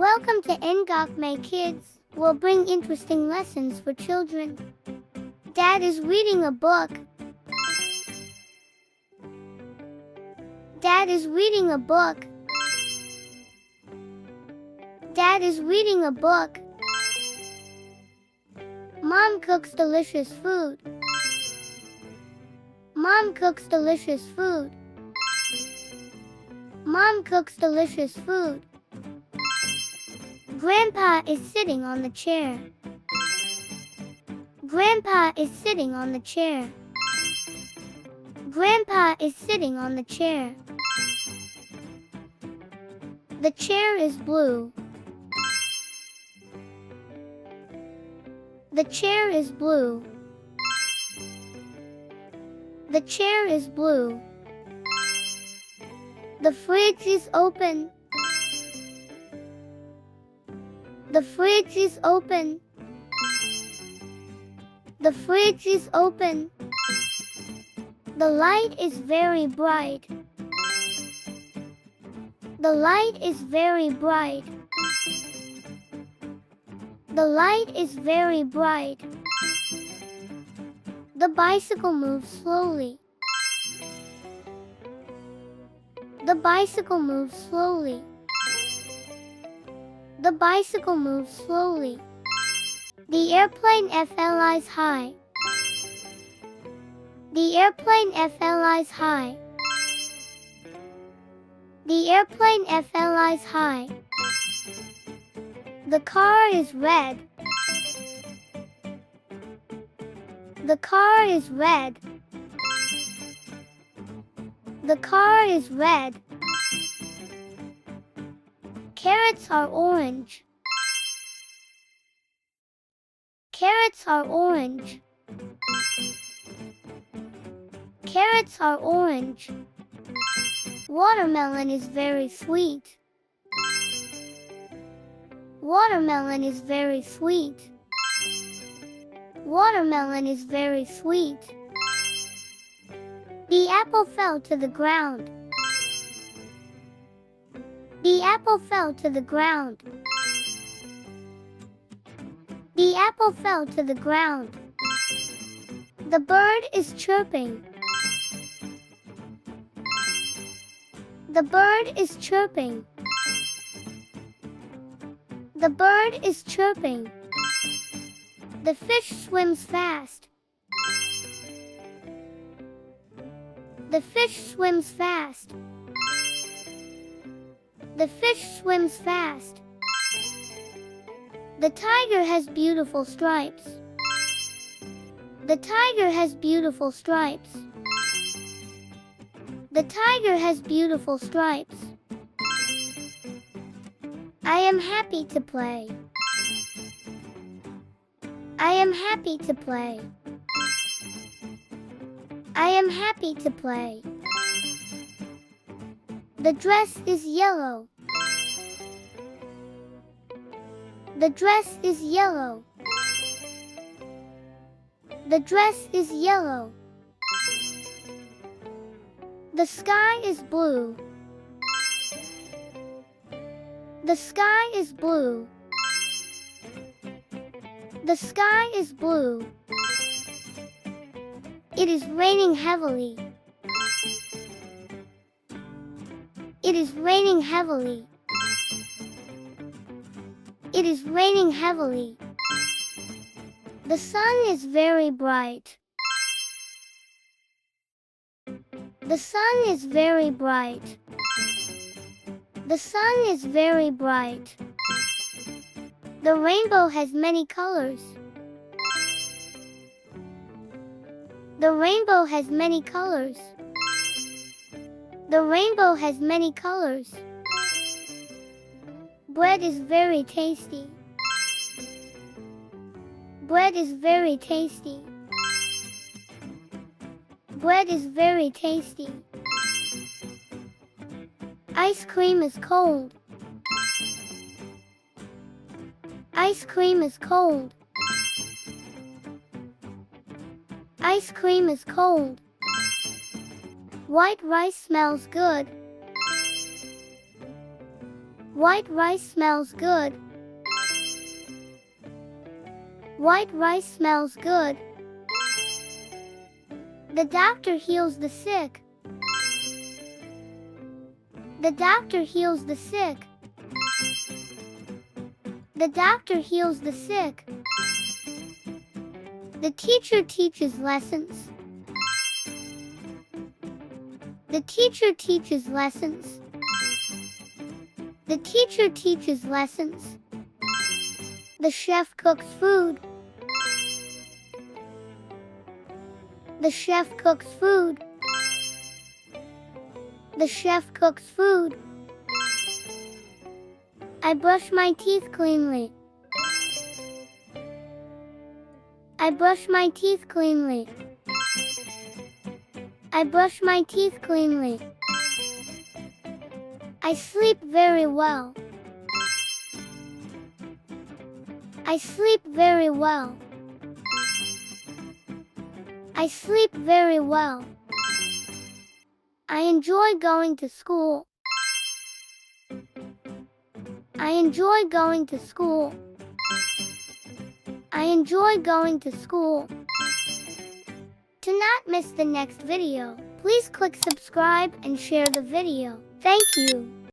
Welcome to Ngoc May Kids. We'll bring interesting lessons for children. Dad is reading a book. Dad is reading a book. Dad is reading a book. Mom cooks delicious food. Mom cooks delicious food. Mom cooks delicious food. Grandpa is sitting on the chair. Grandpa is sitting on the chair. Grandpa is sitting on the chair. The chair is blue. The chair is blue. The chair is blue. The fridge is open. The fridge is open. The fridge is open. The light is very bright. The light is very bright. The light is very bright. The bicycle moves slowly. The bicycle moves slowly. The bicycle moves slowly. The airplane flies high. The airplane flies high. The airplane flies high. The car is red. The car is red. The car is red. Carrots are orange. Carrots are orange. Carrots are orange. Watermelon is very sweet. Watermelon is very sweet. Watermelon is very sweet. The apple fell to the ground. The apple fell to the ground. The apple fell to the ground. The bird is chirping. The bird is chirping. The bird is chirping. The fish swims fast. The fish swims fast. The fish swims fast. The tiger has beautiful stripes. The tiger has beautiful stripes. The tiger has beautiful stripes. I am happy to play. I am happy to play. I am happy to play. The dress is yellow. The dress is yellow. The dress is yellow. The sky is blue. The sky is blue. The sky is blue. It is raining heavily. It is raining heavily. It is raining heavily. The sun is very bright. The sun is very bright. The sun is very bright. The rainbow has many colors. The rainbow has many colors. The rainbow has many colors. Bread is very tasty. Bread is very tasty. Bread is very tasty. Ice cream is cold. Ice cream is cold. Ice cream is cold. White rice smells good. White rice smells good. White rice smells good. The doctor heals the sick. The doctor heals the sick. The doctor heals the sick. The teacher teaches lessons. The teacher teaches lessons. The teacher teaches lessons. The chef cooks food. The chef cooks food. The chef cooks food. I brush my teeth cleanly. I brush my teeth cleanly. I brush my teeth cleanly. I sleep very well. I sleep very well. I sleep very well. I enjoy going to school. I enjoy going to school. I enjoy going to school. To not miss the next video, please click subscribe and share the video. Thank you.